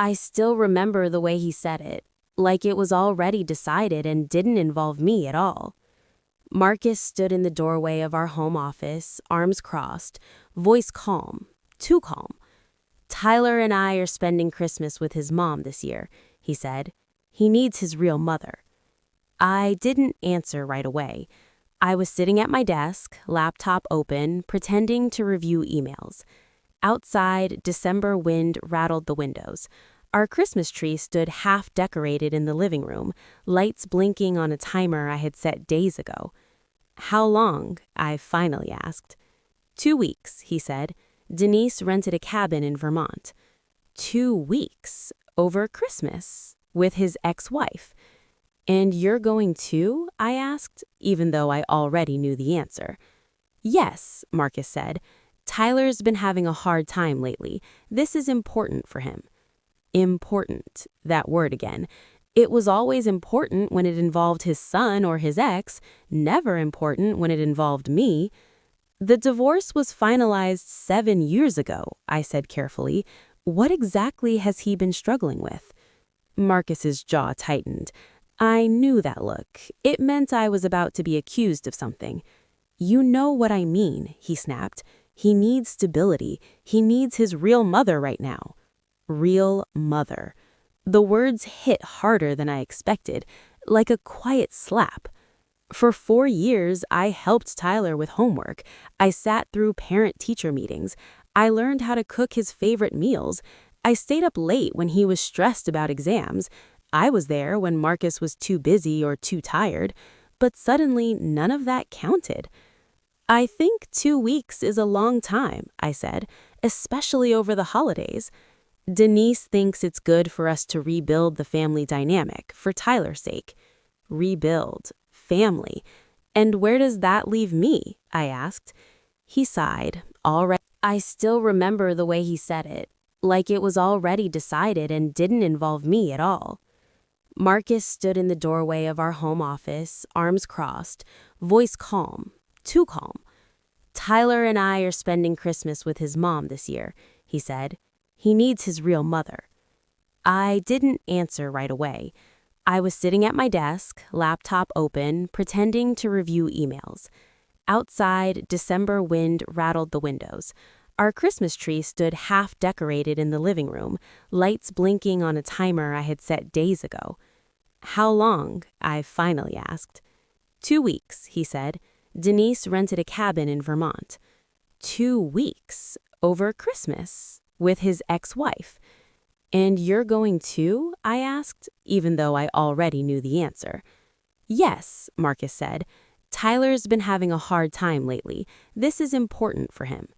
I still remember the way he said it, like it was already decided and didn't involve me at all. Marcus stood in the doorway of our home office, arms crossed, voice calm, too calm. Tyler and I are spending Christmas with his mom this year, he said. He needs his real mother. I didn't answer right away. I was sitting at my desk, laptop open, pretending to review emails. Outside, December wind rattled the windows. Our Christmas tree stood half decorated in the living room, lights blinking on a timer I had set days ago. How long? I finally asked. 2 weeks, he said. Denise rented a cabin in Vermont. 2 weeks? Over Christmas? With his ex-wife? And you're going too? I asked, even though I already knew the answer. Yes, Marcus said. Tyler's been having a hard time lately. This is important for him. Important, that word again. It was always important when it involved his son or his ex, never important when it involved me. The divorce was finalized 7 years ago, I said carefully. What exactly has he been struggling with? Marcus's jaw tightened. I knew that look. It meant I was about to be accused of something. You know what I mean, he snapped. He needs stability. He needs his real mother right now. Real mother. The words hit harder than I expected, like a quiet slap. For 4 years, I helped Tyler with homework. I sat through parent-teacher meetings. I learned how to cook his favorite meals. I stayed up late when he was stressed about exams. I was there when Marcus was too busy or too tired. But suddenly, none of that counted. I think 2 weeks is a long time, I said, especially over the holidays. Denise thinks it's good for us to rebuild the family dynamic, for Tyler's sake. Rebuild. Family. And where does that leave me? I asked. He sighed. Already. I still remember the way he said it, like it was already decided and didn't involve me at all. Marcus stood in the doorway of our home office, arms crossed, voice calm, too calm. Tyler and I are spending Christmas with his mom this year, he said. He needs his real mother. I didn't answer right away. I was sitting at my desk, laptop open, pretending to review emails. Outside, December wind rattled the windows. Our Christmas tree stood half decorated in the living room, lights blinking on a timer I had set days ago. How long? I finally asked. 2 weeks, he said. Denise rented a cabin in Vermont. 2 weeks? Over Christmas? With his ex-wife? And you're going too? I asked, even though I already knew the answer. Yes, Marcus said. Tyler's been having a hard time lately. This is important for him.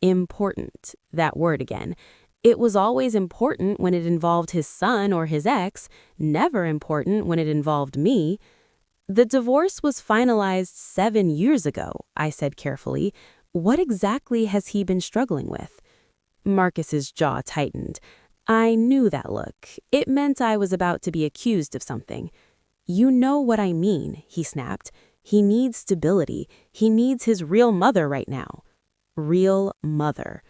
Important, that word again. It was always important when it involved his son or his ex, never important when it involved me. The divorce was finalized 7 years ago, I said carefully. What exactly has he been struggling with? Marcus's jaw tightened. I knew that look. It meant I was about to be accused of something. You know what I mean, he snapped. He needs stability. He needs his real mother right now. Real mother.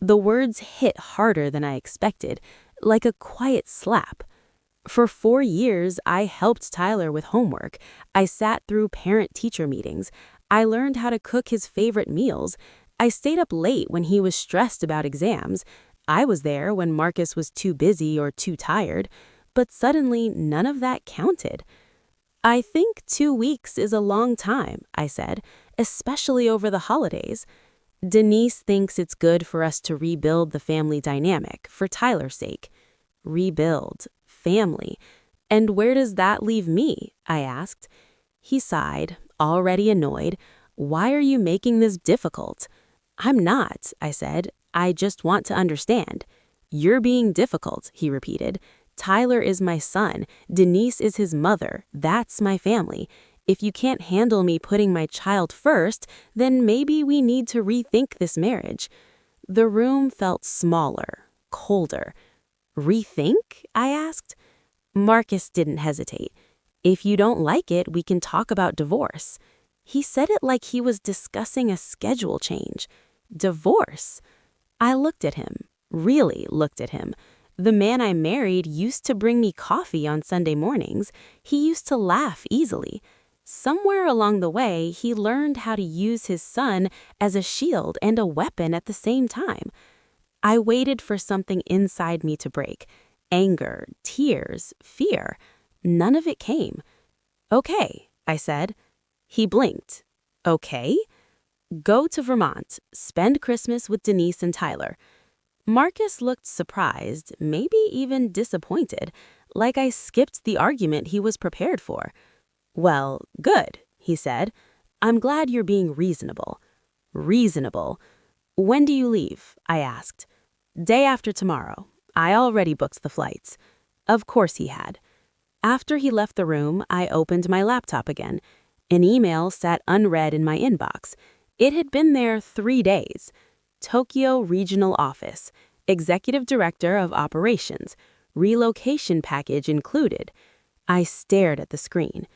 The words hit harder than I expected, like a quiet slap. For 4 years, I helped Tyler with homework. I sat through parent-teacher meetings. I learned how to cook his favorite meals. I stayed up late when he was stressed about exams. I was there when Marcus was too busy or too tired. But suddenly, none of that counted. I think 2 weeks is a long time, I said, especially over the holidays. Denise thinks it's good for us to rebuild the family dynamic, for Tyler's sake. Rebuild. Family. And where does that leave me? I asked. He sighed, already annoyed. Why are you making this difficult? I'm not, I said. I just want to understand. You're being difficult, he repeated. Tyler is my son. Denise is his mother. That's my family. If you can't handle me putting my child first, then maybe we need to rethink this marriage. The room felt smaller, colder. Rethink? I asked. Marcus didn't hesitate. If you don't like it, we can talk about divorce. He said it like he was discussing a schedule change. Divorce? I looked at him, really looked at him. The man I married used to bring me coffee on Sunday mornings. He used to laugh easily. Somewhere along the way, he learned how to use his son as a shield and a weapon at the same time. I waited for something inside me to break. Anger, tears, fear. None of it came. "Okay," I said. He blinked. "Okay?" "Go to Vermont. Spend Christmas with Denise and Tyler." Marcus looked surprised, maybe even disappointed, like I skipped the argument he was prepared for. "Well, good," he said. "I'm glad you're being reasonable." Reasonable. "When do you leave?" I asked. "Day after tomorrow. I already booked the flights." Of course he had. After he left the room, I opened my laptop again. An email sat unread in my inbox. It had been there 3 days. Tokyo Regional Office, Executive Director of Operations, relocation package included. I stared at the screen.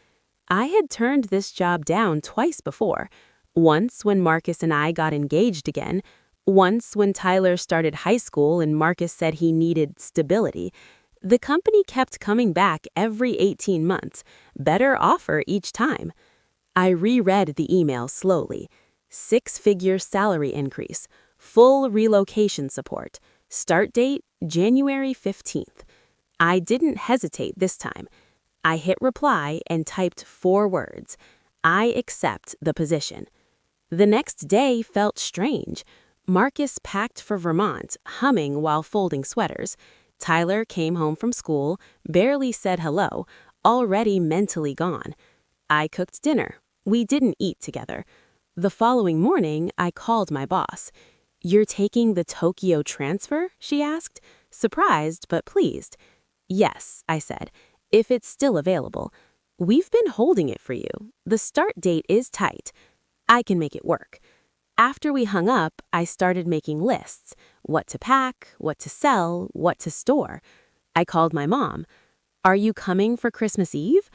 I had turned this job down twice before. Once when Marcus and I got engaged again. Once when Tyler started high school and Marcus said he needed stability. The company kept coming back every 18 months. Better offer each time. I reread the email slowly. 6-figure salary increase. Full relocation support. Start date, January 15th. I didn't hesitate this time. I hit reply and typed 4 words. I accept the position. The next day felt strange. Marcus packed for Vermont, humming while folding sweaters. Tyler came home from school, barely said hello, already mentally gone. I cooked dinner. We didn't eat together. The following morning, I called my boss. "You're taking the Tokyo transfer?" she asked, surprised but pleased. "Yes," I said, "if it's still available. We've been holding it for you. The start date is tight. I can make it work." After we hung up, I started making lists. What to pack, what to sell, what to store. I called my mom. "Are you coming for Christmas Eve?"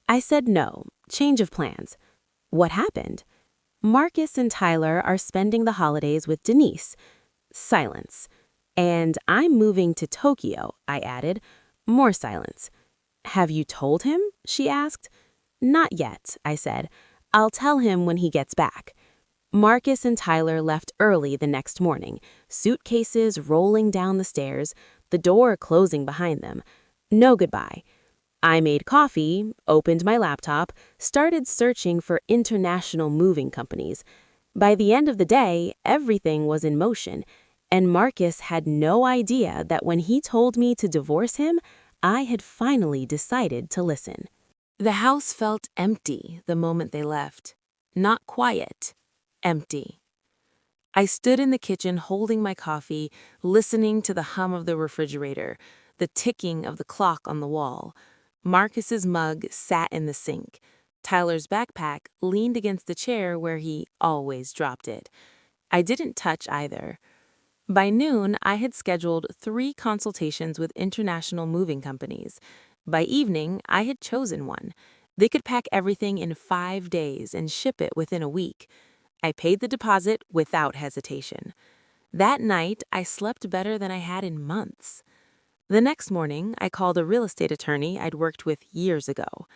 I said no. Change of plans. "What happened?" "Marcus and Tyler are spending the holidays with Denise." Silence. "And I'm moving to Tokyo," I added. More silence. "Have you told him?" she asked. "Not yet," I said. "I'll tell him when he gets back." Marcus and Tyler left early the next morning, suitcases rolling down the stairs, the door closing behind them. No goodbye. I made coffee, opened my laptop, started searching for international moving companies. By the end of the day, everything was in motion, and Marcus had no idea that when he told me to divorce him, I had finally decided to listen. The house felt empty the moment they left. Not quiet. Empty. I stood in the kitchen holding my coffee, listening to the hum of the refrigerator, the ticking of the clock on the wall. Marcus's mug sat in the sink. Tyler's backpack leaned against the chair where he always dropped it. I didn't touch either. By noon, I had scheduled 3 consultations with international moving companies. By evening, I had chosen one. They could pack everything in 5 days and ship it within a week. I paid the deposit without hesitation. That night, I slept better than I had in months. The next morning, I called a real estate attorney I'd worked with years ago.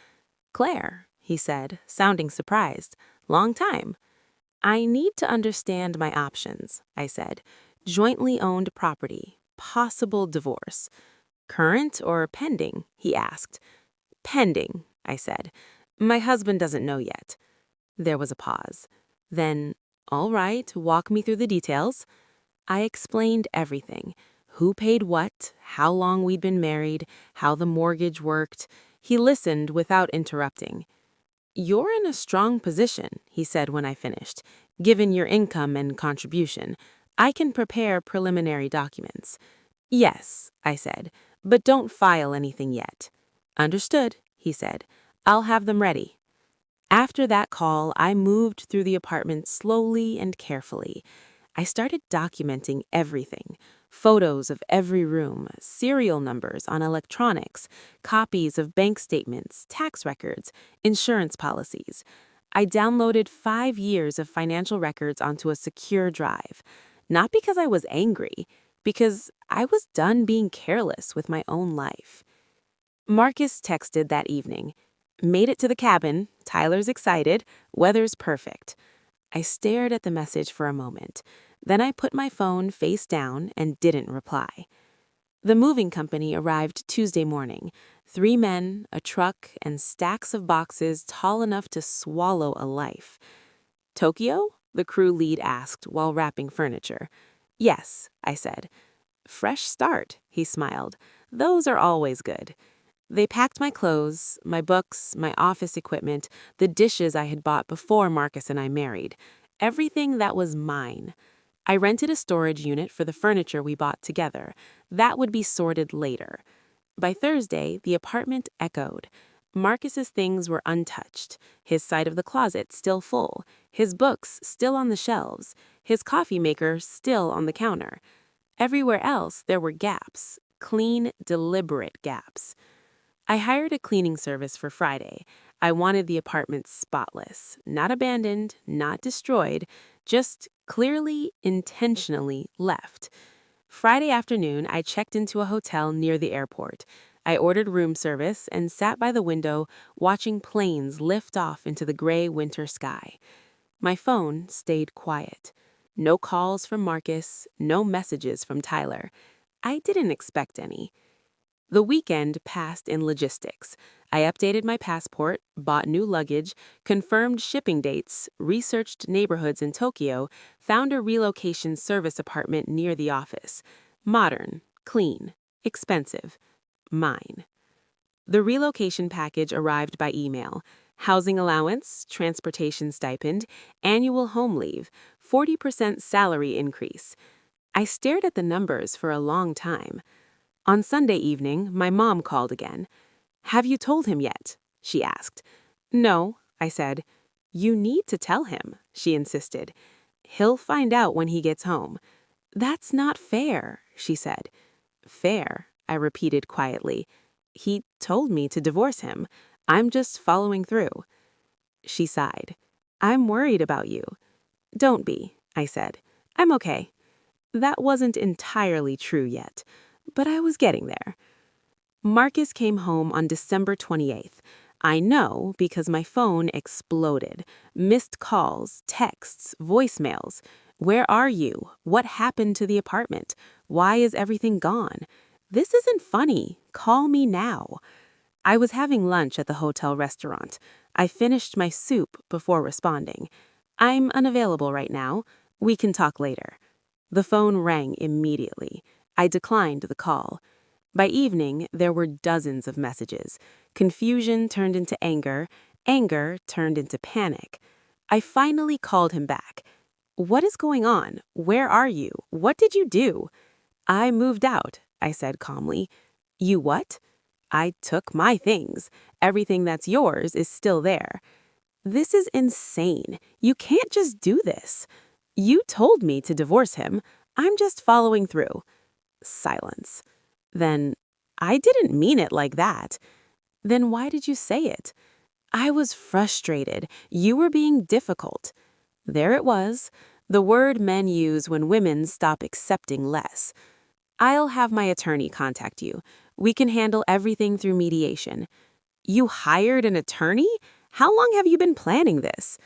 "Claire," he said, sounding surprised. "Long time." "I need to understand my options," I said. "Jointly owned property, possible divorce." "Current or pending?" he asked. "Pending," I said. "My husband doesn't know yet." There was a pause. Then, "All right, walk me through the details." I explained everything. Who paid what, how long we'd been married, how the mortgage worked. He listened without interrupting. "You're in a strong position," he said when I finished. "Given your income and contribution, I can prepare preliminary documents." "Yes," I said, "but don't file anything yet." "Understood," he said. "I'll have them ready." After that call, I moved through the apartment slowly and carefully. I started documenting everything. Photos of every room, serial numbers on electronics, copies of bank statements, tax records, insurance policies. I downloaded 5 years of financial records onto a secure drive. Not because I was angry, because I was done being careless with my own life. Marcus texted that evening. Made it to the cabin. Tyler's excited. Weather's perfect. I stared at the message for a moment. Then I put my phone face down and didn't reply. The moving company arrived Tuesday morning. 3 men, a truck, and stacks of boxes tall enough to swallow a life. Tokyo? The crew lead asked while wrapping furniture. Yes, I said. Fresh start, he smiled. Those are always good. They packed my clothes, my books, my office equipment, the dishes I had bought before Marcus and I married. Everything that was mine. I rented a storage unit for the furniture we bought together. That would be sorted later. By Thursday, the apartment echoed. Marcus's things were untouched, his side of the closet still full, his books still on the shelves, his coffee maker still on the counter. Everywhere else, there were gaps, clean, deliberate gaps. I hired a cleaning service for Friday. I wanted the apartment spotless, not abandoned, not destroyed, just clearly, intentionally left. Friday afternoon, I checked into a hotel near the airport. I ordered room service and sat by the window watching planes lift off into the gray winter sky. My phone stayed quiet. No calls from Marcus, no messages from Tyler. I didn't expect any. The weekend passed in logistics. I updated my passport, bought new luggage, confirmed shipping dates, researched neighborhoods in Tokyo, found a relocation service apartment near the office. Modern, clean, expensive. Mine. The relocation package arrived by email. Housing allowance, transportation stipend, annual home leave, 40% salary increase. I stared at the numbers for a long time. On Sunday evening, my mom called again. "Have you told him yet?" she asked. "No," I said. "You need to tell him," she insisted. "He'll find out when he gets home." "That's not fair," she said. "Fair," I repeated quietly. "He told me to divorce him. I'm just following through." She sighed. "I'm worried about you." "Don't be," I said. "I'm okay." That wasn't entirely true yet, but I was getting there. Marcus came home on December 28th. I know because my phone exploded. Missed calls, texts, voicemails. Where are you? What happened to the apartment? Why is everything gone? This isn't funny. Call me now. I was having lunch at the hotel restaurant. I finished my soup before responding. "I'm unavailable right now. We can talk later." The phone rang immediately. I declined the call. By evening, there were dozens of messages. Confusion turned into anger. Anger turned into panic. I finally called him back. "What is going on? Where are you? What did you do?" "I moved out," I said calmly. "You what?" "I took my things. Everything that's yours is still there." "This is insane. You can't just do this." "You told me to divorce him. I'm just following through." Silence. Then, "I didn't mean it like that." "Then why did you say it?" "I was frustrated. You were being difficult." There it was, the word men use when women stop accepting less. "I'll have my attorney contact you. We can handle everything through mediation." "You hired an attorney? How long have you been planning this?"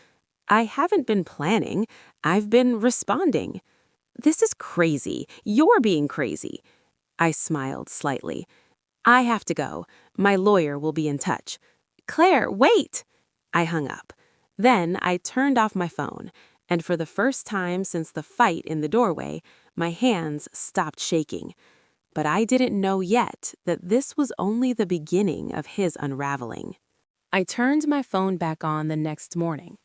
"I haven't been planning. I've been responding." "This is crazy. You're being crazy." I smiled slightly. "I have to go. My lawyer will be in touch." "Claire, wait!" I hung up. Then I turned off my phone, and for the first time since the fight in the doorway, my hands stopped shaking. But I didn't know yet that this was only the beginning of his unraveling. I turned my phone back on the next morning.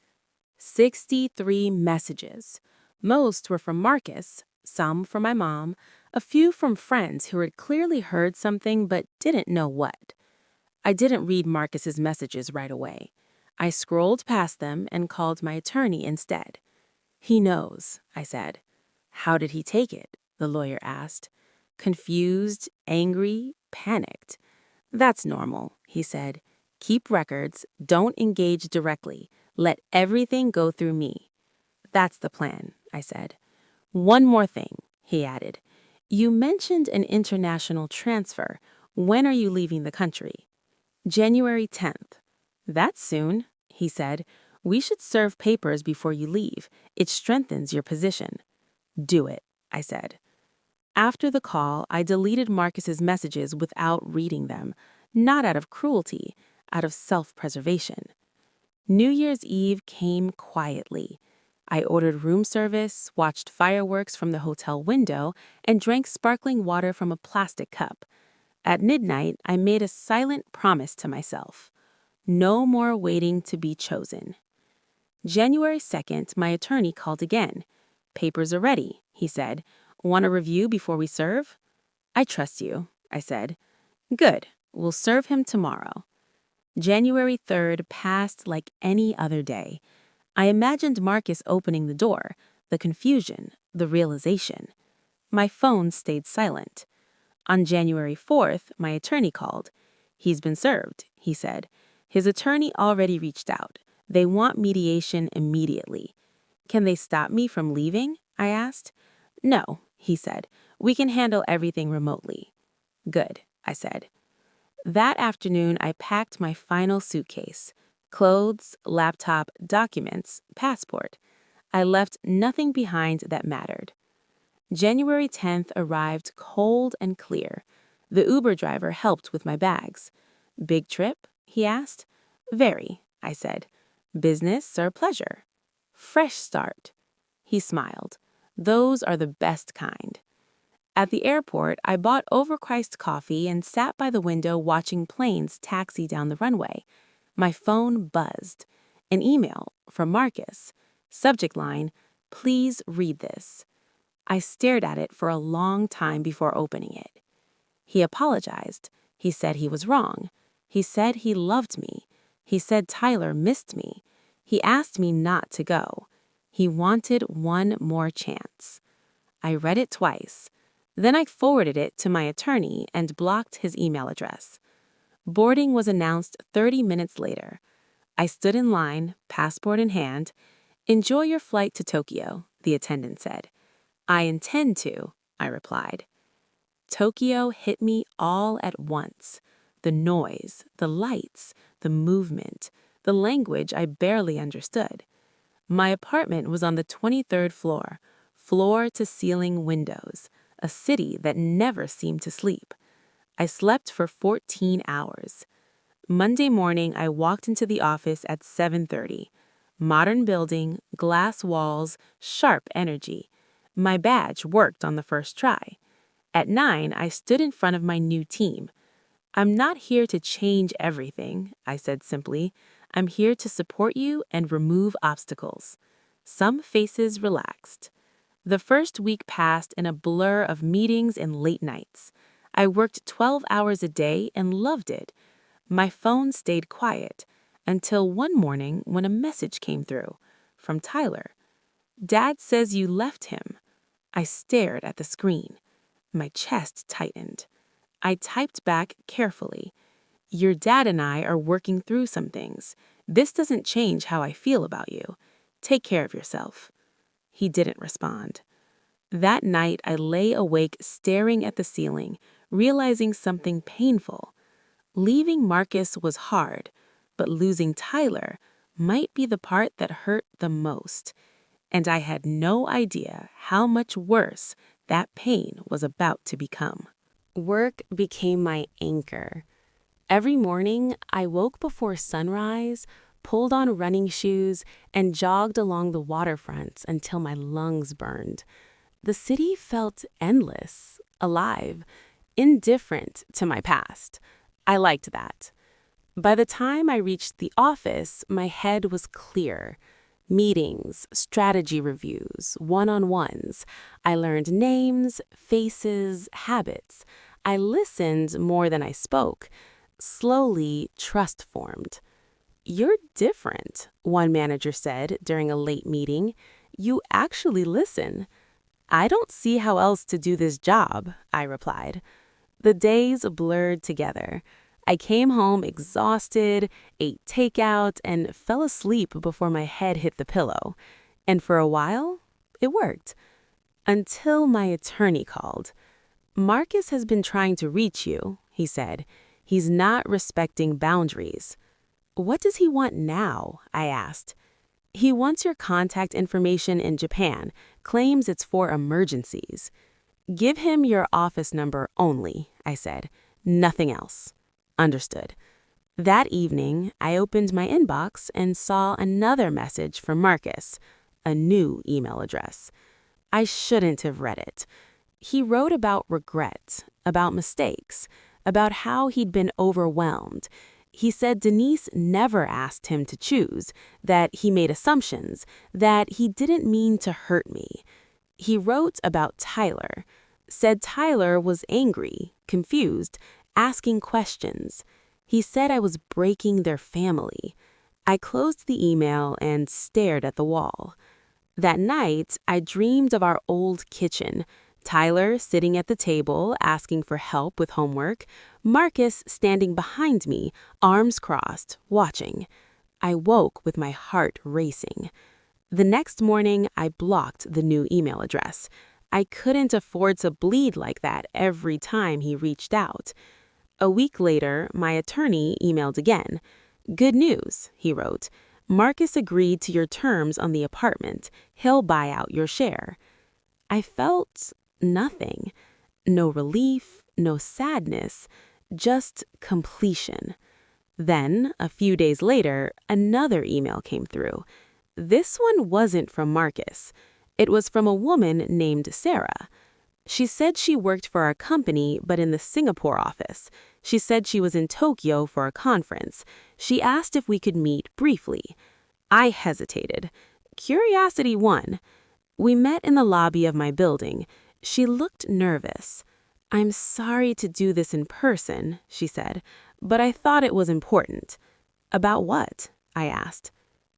63 messages. Most were from Marcus, some from my mom, a few from friends who had clearly heard something but didn't know what. I didn't read Marcus's messages right away. I scrolled past them and called my attorney instead. "He knows," I said. "How did he take it?" the lawyer asked. "Confused, angry, panicked." "That's normal," he said. "Keep records, don't engage directly. Let everything go through me." "That's the plan," I said. "One more thing," he added. You mentioned an international transfer. When are you leaving the country? January 10th. That's soon, he said. We should serve papers before you leave. It strengthens your position. Do it, I said. After the call, I deleted Marcus's messages without reading them, not out of cruelty, out of self-preservation. New Year's Eve came quietly. I ordered room service, watched fireworks from the hotel window, and drank sparkling water from a plastic cup. At midnight, I made a silent promise to myself. No more waiting to be chosen. January 2nd, my attorney called again. Papers are ready, he said. Want a review before we serve? I trust you, I said. Good, we'll serve him tomorrow. January 3rd passed like any other day. I imagined Marcus opening the door, the confusion, the realization. My phone stayed silent. On January 4th, my attorney called. He's been served, he said. His attorney already reached out. They want mediation immediately. Can they stop me from leaving? I asked. No, he said. We can handle everything remotely. Good, I said. That afternoon, I packed my final suitcase. Clothes, laptop, documents, passport. I left nothing behind that mattered. January 10th arrived cold and clear. The Uber driver helped with my bags. Big trip? He asked. Very, I said. Business or pleasure? Fresh start. He smiled. Those are the best kind. At the airport, I bought overpriced coffee and sat by the window watching planes taxi down the runway. My phone buzzed. An email from Marcus. Subject line, please read this. I stared at it for a long time before opening it. He apologized. He said he was wrong. He said he loved me. He said Tyler missed me. He asked me not to go. He wanted one more chance. I read it twice. Then I forwarded it to my attorney and blocked his email address. Boarding was announced 30 minutes later. I stood in line, passport in hand. Enjoy your flight to Tokyo, the attendant said. I intend to, I replied. Tokyo hit me all at once. The noise, the lights, the movement, the language I barely understood. My apartment was on the 23rd floor, floor-to-ceiling windows, a city that never seemed to sleep. I slept for 14 hours. Monday morning, I walked into the office at 7:30. Modern building, glass walls, sharp energy. My badge worked on the first try. At 9, I stood in front of my new team. I'm not here to change everything, I said simply. I'm here to support you and remove obstacles. Some faces relaxed. The first week passed in a blur of meetings and late nights. I worked 12 hours a day and loved it. My phone stayed quiet until one morning when a message came through from Tyler. Dad says you left him. I stared at the screen. My chest tightened. I typed back carefully. Your dad and I are working through some things. This doesn't change how I feel about you. Take care of yourself. He didn't respond. That night, I lay awake staring at the ceiling, realizing something painful. Leaving Marcus was hard, but losing Tyler might be the part that hurt the most. And I had no idea how much worse that pain was about to become. Work became my anchor. Every morning, I woke before sunrise, pulled on running shoes, and jogged along the waterfronts until my lungs burned. The city felt endless, alive, indifferent to my past. I liked that. By the time I reached the office, my head was clear. Meetings, strategy reviews, one-on-ones. I learned names, faces, habits. I listened more than I spoke. Slowly, trust formed. You're different, one manager said during a late meeting. You actually listen. I don't see how else to do this job, I replied. The days blurred together. I came home exhausted, ate takeout, and fell asleep before my head hit the pillow. And for a while, it worked. Until my attorney called. Marcus has been trying to reach you, he said. He's not respecting boundaries. What does he want now? I asked. He wants your contact information in Japan, claims it's for emergencies. Give him your office number only, I said. Nothing else. Understood. That evening, I opened my inbox and saw another message from Marcus, a new email address. I shouldn't have read it. He wrote about regret, about mistakes, about how he'd been overwhelmed. He said Denise never asked him to choose, that he made assumptions, that he didn't mean to hurt me. He wrote about Tyler, said Tyler was angry, confused, asking questions. He said I was breaking their family. I closed the email and stared at the wall. That night, I dreamed of our old kitchen, Tyler sitting at the table asking for help with homework, Marcus standing behind me, arms crossed, watching. I woke with my heart racing. The next morning, I blocked the new email address. I couldn't afford to bleed like that every time he reached out. A week later, my attorney emailed again. Good news, he wrote. Marcus agreed to your terms on the apartment. He'll buy out your share. I felt nothing. No relief, no sadness, just completion. Then, a few days later, another email came through. This one wasn't from Marcus. It was from a woman named Sarah. She said she worked for our company, but in the Singapore office. She said she was in Tokyo for a conference. She asked if we could meet briefly. I hesitated. Curiosity won. We met in the lobby of my building. She looked nervous. I'm sorry to do this in person, she said, but I thought it was important. About what? I asked.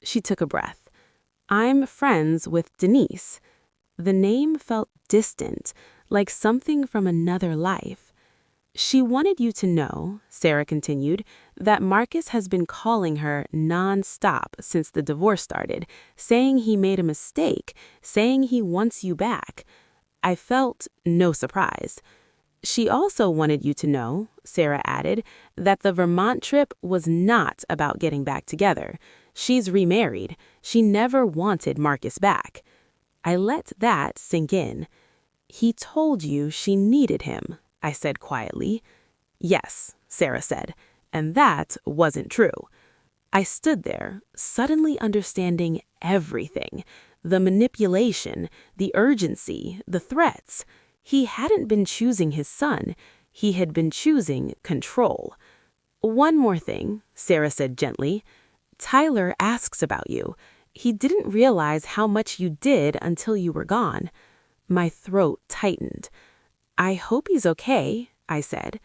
She took a breath. I'm friends with Denise. The name felt distant, like something from another life. She wanted you to know, Sarah continued, that Marcus has been calling her non-stop since the divorce started, saying he made a mistake, saying he wants you back. I felt no surprise. She also wanted you to know, Sarah added, that the Vermont trip was not about getting back together. She's remarried. She never wanted Marcus back. I let that sink in. He told you she needed him, I said quietly. Yes, Sarah said, and that wasn't true. I stood there, suddenly understanding everything. The manipulation, the urgency, the threats. He hadn't been choosing his son. He had been choosing control. One more thing, Sarah said gently. Tyler asks about you. He didn't realize how much you did until you were gone. My throat tightened. I hope he's okay, I said.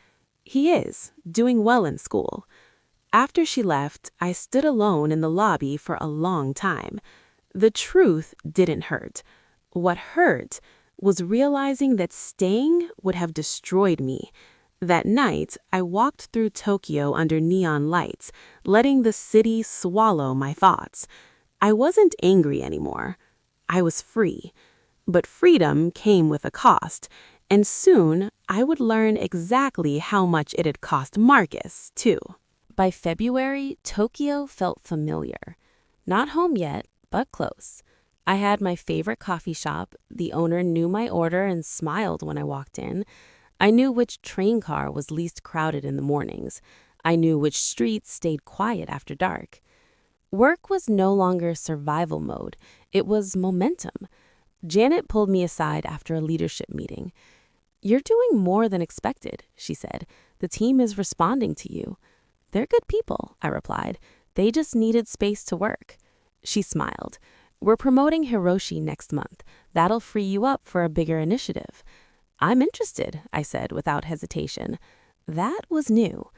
He is, doing well in school. After she left, I stood alone in the lobby for a long time. The truth didn't hurt. What hurt was realizing that staying would have destroyed me. That night, I walked through Tokyo under neon lights, letting the city swallow my thoughts. I wasn't angry anymore. I was free. But freedom came with a cost, and soon I would learn exactly how much it had cost Marcus, too. By February, Tokyo felt familiar. Not home yet, but close. I had my favorite coffee shop. The owner knew my order and smiled when I walked in. I knew which train car was least crowded in the mornings. I knew which streets stayed quiet after dark. Work was no longer survival mode. It was momentum. Janet pulled me aside after a leadership meeting. You're doing more than expected, she said. The team is responding to you. They're good people, I replied. They just needed space to work. She smiled. We're promoting Hiroshi next month. That'll free you up for a bigger initiative. I'm interested, I said without hesitation. That was new.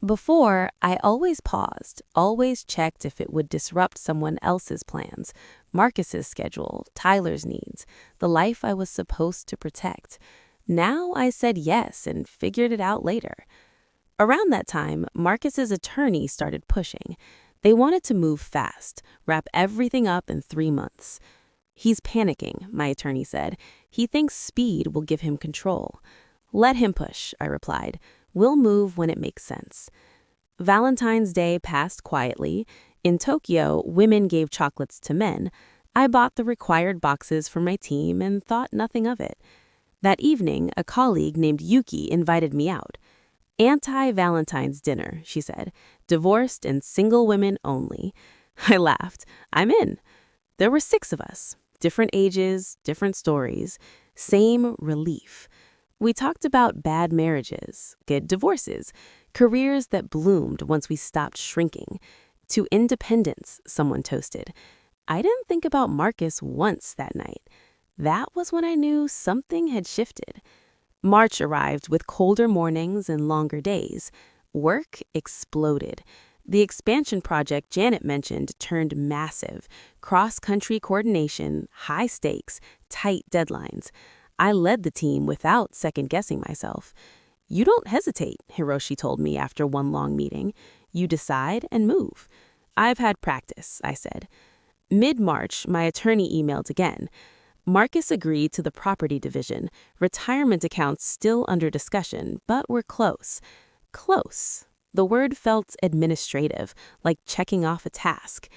Before, I always paused, always checked if it would disrupt someone else's plans, Marcus's schedule, Tyler's needs, the life I was supposed to protect. Now I said yes and figured it out later. Around that time, Marcus's attorney started pushing. They wanted to move fast, wrap everything up in 3 months. He's panicking, my attorney said. He thinks speed will give him control. Let him push, I replied. We'll move when it makes sense. Valentine's Day passed quietly. In Tokyo, women gave chocolates to men. I bought the required boxes for my team and thought nothing of it. That evening, a colleague named Yuki invited me out. Anti-Valentine's dinner, she said. Divorced and single women only. I laughed. I'm in. There were 6 of us. Different ages, different stories. Same relief. We talked about bad marriages, good divorces, careers that bloomed once we stopped shrinking. To independence, someone toasted. I didn't think about Marcus once that night. That was when I knew something had shifted. March arrived with colder mornings and longer days. Work exploded. The expansion project Janet mentioned turned massive. Cross-country coordination, high stakes, tight deadlines. I led the team without second-guessing myself. You don't hesitate, Hiroshi told me after one long meeting. You decide and move. I've had practice, I said. Mid-March, my attorney emailed again. Marcus agreed to the property division. Retirement accounts still under discussion, but we're close. Close. The word felt administrative, like checking off a task.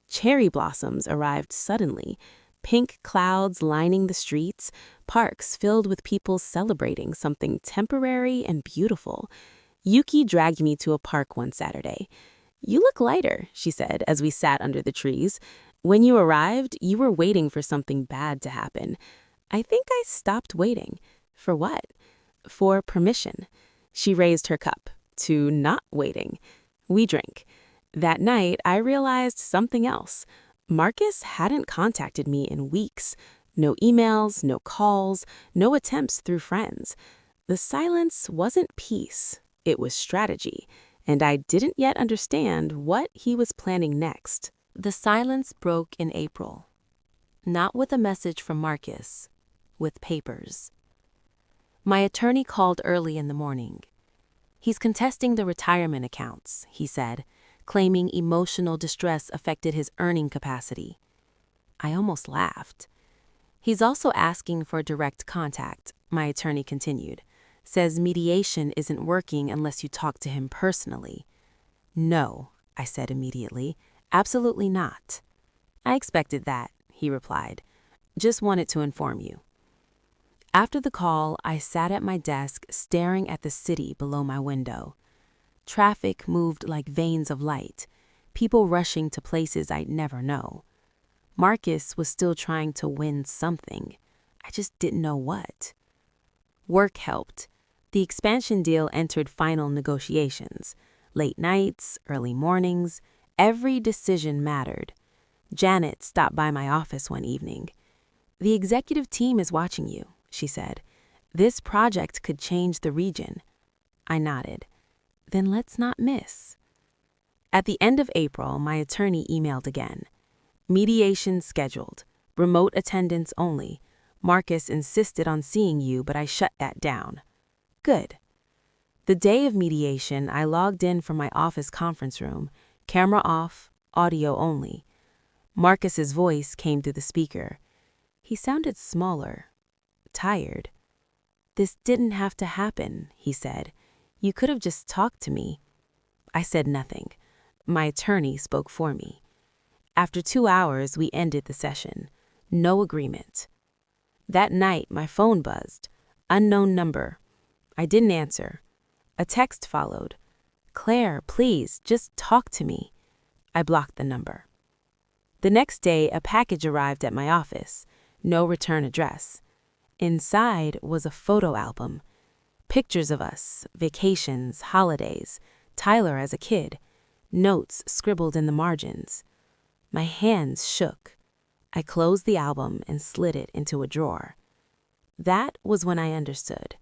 Cherry blossoms arrived suddenly. Pink clouds lining the streets, parks filled with people celebrating something temporary and beautiful. Yuki dragged me to a park one Saturday. You look lighter, she said as we sat under the trees. When you arrived, you were waiting for something bad to happen. I think I stopped waiting. For what? For permission. She raised her cup. To not waiting. We drank. That night, I realized something else. Marcus hadn't contacted me in weeks. No emails, no calls, no attempts through friends. The silence wasn't peace. It was strategy. And I didn't yet understand what he was planning next. The silence broke in April. Not with a message from Marcus, with papers. My attorney called early in the morning. He's contesting the retirement accounts, he said, claiming emotional distress affected his earning capacity. I almost laughed. He's also asking for direct contact, my attorney continued. Says mediation isn't working unless you talk to him personally. No, I said immediately. Absolutely not. I expected that, he replied. Just wanted to inform you. After the call, I sat at my desk staring at the city below my window. Traffic moved like veins of light, people rushing to places I'd never know. Marcus was still trying to win something. I just didn't know what. Work helped. The expansion deal entered final negotiations. Late nights, early mornings, every decision mattered. Janet stopped by my office one evening. The executive team is watching you, she said. This project could change the region. I nodded. Then let's not miss. At the end of April, my attorney emailed again. Mediation scheduled. Remote attendance only. Marcus insisted on seeing you, but I shut that down. Good. The day of mediation, I logged in from my office conference room, camera off, audio only. Marcus's voice came through the speaker. He sounded smaller, tired. This didn't have to happen, he said. You could have just talked to me. I said nothing. My attorney spoke for me. After 2 hours, we ended the session. No agreement. That night, my phone buzzed. Unknown number. I didn't answer. A text followed. Claire, please, just talk to me. I blocked the number. The next day, a package arrived at my office. No return address. Inside was a photo album. Pictures of us, vacations, holidays, Tyler as a kid, notes scribbled in the margins. My hands shook. I closed the album and slid it into a drawer. That was when I understood.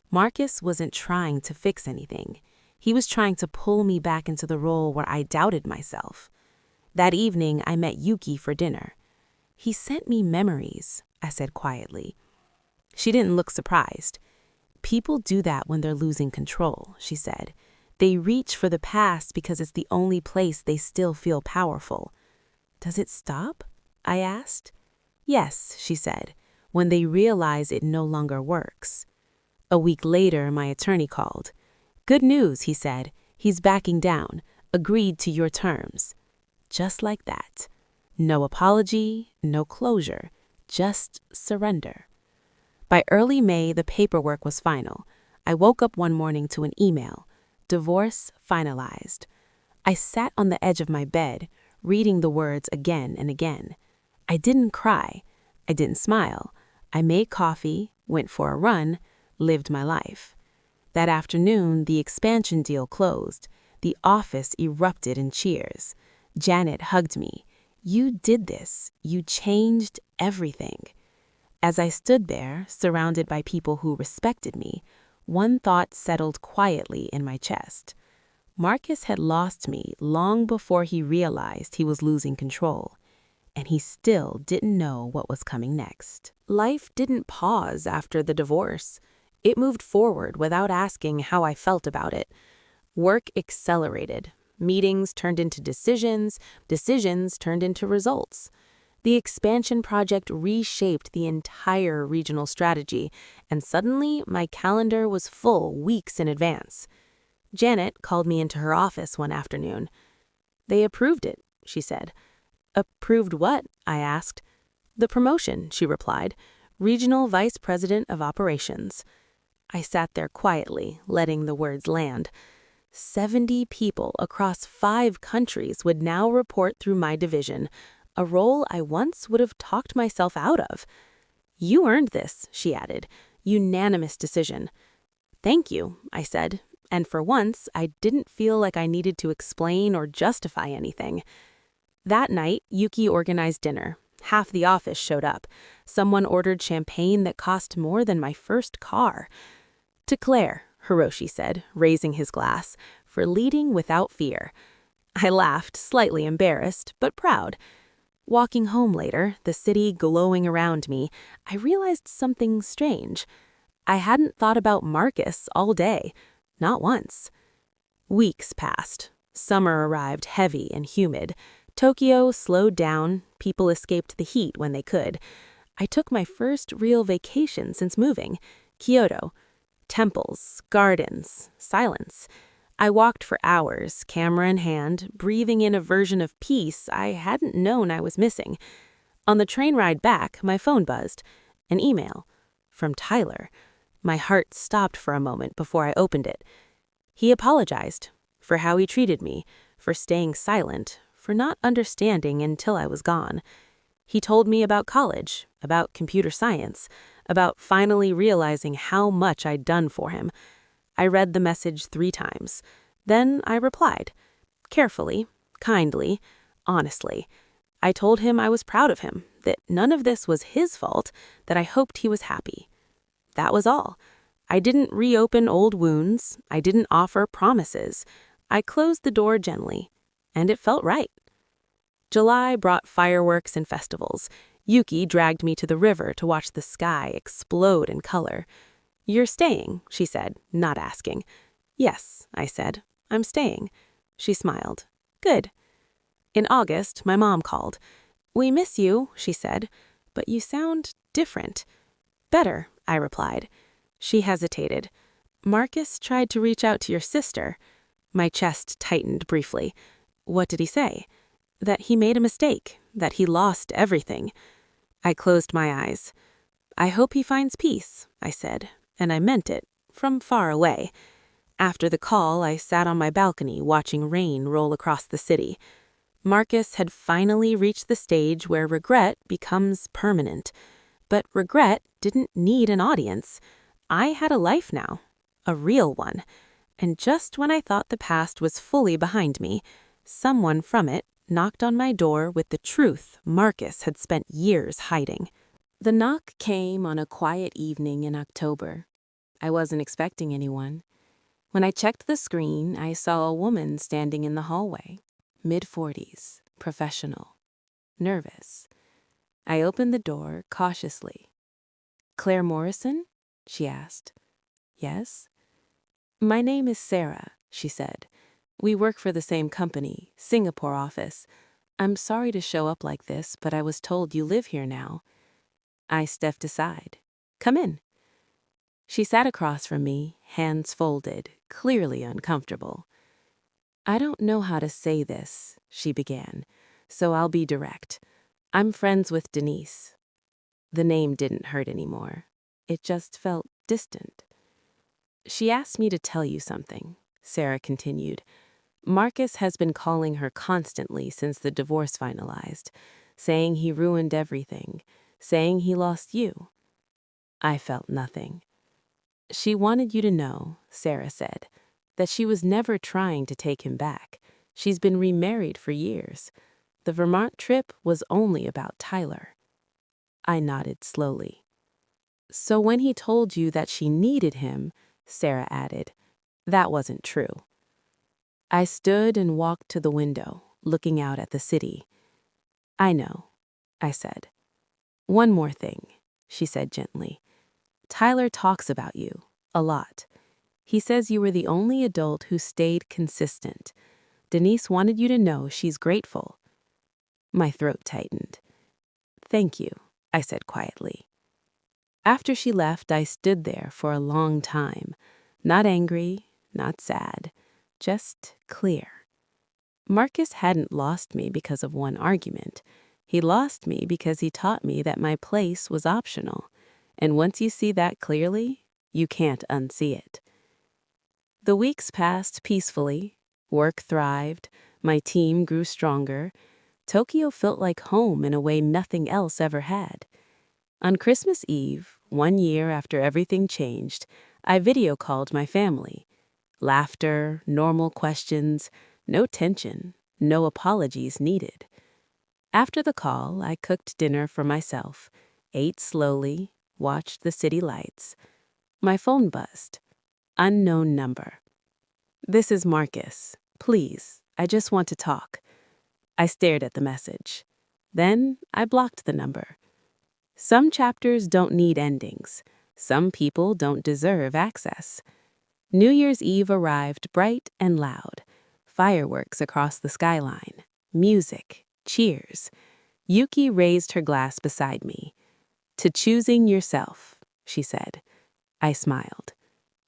Marcus wasn't trying to fix anything. He was trying to pull me back into the role where I doubted myself. That evening, I met Yuki for dinner. He sent me memories, I said quietly. She didn't look surprised. People do that when they're losing control, she said. They reach for the past because it's the only place they still feel powerful. Does it stop? I asked. Yes, she said, when they realize it no longer works. A week later, my attorney called. "Good news," he said. "He's backing down. Agreed to your terms." Just like that. No apology, no closure, just surrender. By early May, the paperwork was final. I woke up one morning to an email. Divorce finalized. I sat on the edge of my bed, reading the words again and again. I didn't cry. I didn't smile. I made coffee, went for a run, lived my life. That afternoon, the expansion deal closed. The office erupted in cheers. Janet hugged me. "You did this. You changed everything." As I stood there, surrounded by people who respected me, one thought settled quietly in my chest. Marcus had lost me long before he realized he was losing control, and he still didn't know what was coming next. Life didn't pause after the divorce. It moved forward without asking how I felt about it. Work accelerated. Meetings turned into decisions, decisions turned into results. The expansion project reshaped the entire regional strategy, and suddenly my calendar was full weeks in advance. Janet called me into her office one afternoon. "They approved it," she said. "Approved what?" I asked. "The promotion," she replied. "Regional Vice President of Operations." I sat there quietly, letting the words land. 70 people across 5 countries would now report through my division, a role I once would have talked myself out of. "You earned this," she added. "Unanimous decision." "Thank you," I said, and for once I didn't feel like I needed to explain or justify anything. That night, Yuki organized dinner. Half the office showed up. Someone ordered champagne that cost more than my first car. "To Claire," Hiroshi said, raising his glass, "for leading without fear." I laughed, slightly embarrassed, but proud. Walking home later, the city glowing around me, I realized something strange. I hadn't thought about Marcus all day, not once. Weeks passed. Summer arrived heavy and humid. Tokyo slowed down, people escaped the heat when they could. I took my first real vacation since moving. Kyoto. Temples, gardens, silence. I walked for hours, camera in hand, breathing in a version of peace I hadn't known I was missing. On the train ride back, my phone buzzed. An email. From Tyler. My heart stopped for a moment before I opened it. He apologized for how he treated me, for staying silent, for not understanding until I was gone. He told me about college, about computer science, about finally realizing how much I'd done for him. I read the message 3 times. Then I replied. Carefully, kindly, honestly. I told him I was proud of him, that none of this was his fault, that I hoped he was happy. That was all. I didn't reopen old wounds. I didn't offer promises. I closed the door gently, and it felt right. July brought fireworks and festivals. Yuki dragged me to the river to watch the sky explode in color. "You're staying," she said, not asking. "Yes," I said. "I'm staying." She smiled. "Good." In August, my mom called. "We miss you," she said, "but you sound different." "Better," I replied. She hesitated. "Marcus tried to reach out to your sister." My chest tightened briefly. "What did he say?" "That he made a mistake, that he lost everything." I closed my eyes. "I hope he finds peace," I said, and I meant it, from far away. After the call, I sat on my balcony watching rain roll across the city. Marcus had finally reached the stage where regret becomes permanent. But regret didn't need an audience. I had a life now, a real one. And just when I thought the past was fully behind me, someone from it knocked on my door with the truth Marcus had spent years hiding. The knock came on a quiet evening in October. I wasn't expecting anyone. When I checked the screen, I saw a woman standing in the hallway, mid-40s, professional, nervous. I opened the door cautiously. "Claire Morrison?" she asked. "Yes." "My name is Sarah," she said. "We work for the same company, Singapore office. I'm sorry to show up like this, but I was told you live here now." I stepped aside. "Come in." She sat across from me, hands folded, clearly uncomfortable. "I don't know how to say this," she began, "so I'll be direct. I'm friends with Denise." The name didn't hurt anymore. It just felt distant. "She asked me to tell you something," Sarah continued. "Marcus has been calling her constantly since the divorce finalized, saying he ruined everything, saying he lost you." I felt nothing. "She wanted you to know," Sarah said, "that she was never trying to take him back. She's been remarried for years. The Vermont trip was only about Tyler." I nodded slowly. "So when he told you that she needed him," Sarah added, "that wasn't true." I stood and walked to the window, looking out at the city. "I know," I said. "One more thing," she said gently. "Tyler talks about you, a lot. He says you were the only adult who stayed consistent. Denise wanted you to know she's grateful." My throat tightened. "Thank you," I said quietly. After she left, I stood there for a long time, not angry, not sad, just clear. Marcus hadn't lost me because of one argument. He lost me because he taught me that my place was optional. And once you see that clearly, you can't unsee it. The weeks passed peacefully. Work thrived. My team grew stronger. Tokyo felt like home in a way nothing else ever had. On Christmas Eve, 1 year after everything changed, I video called my family. Laughter, normal questions, no tension, no apologies needed. After the call, I cooked dinner for myself, ate slowly, watched the city lights. My phone buzzed. Unknown number. "This is Marcus. Please, I just want to talk." I stared at the message. Then I blocked the number. Some chapters don't need endings. Some people don't deserve access. New Year's Eve arrived bright and loud. Fireworks across the skyline. Music. Cheers. Yuki raised her glass beside me. "To choosing yourself," she said. I smiled.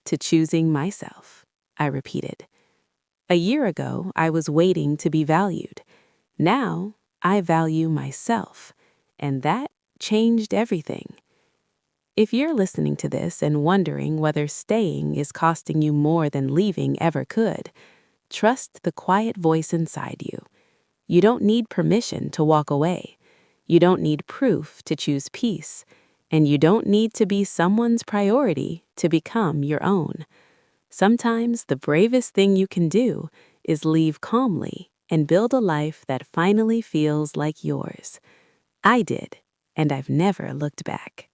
"To choosing myself," I repeated. A year ago, I was waiting to be valued. Now, I value myself, and that changed everything. If you're listening to this and wondering whether staying is costing you more than leaving ever could, trust the quiet voice inside you. You don't need permission to walk away. You don't need proof to choose peace. And you don't need to be someone's priority to become your own. Sometimes the bravest thing you can do is leave calmly and build a life that finally feels like yours. I did, and I've never looked back.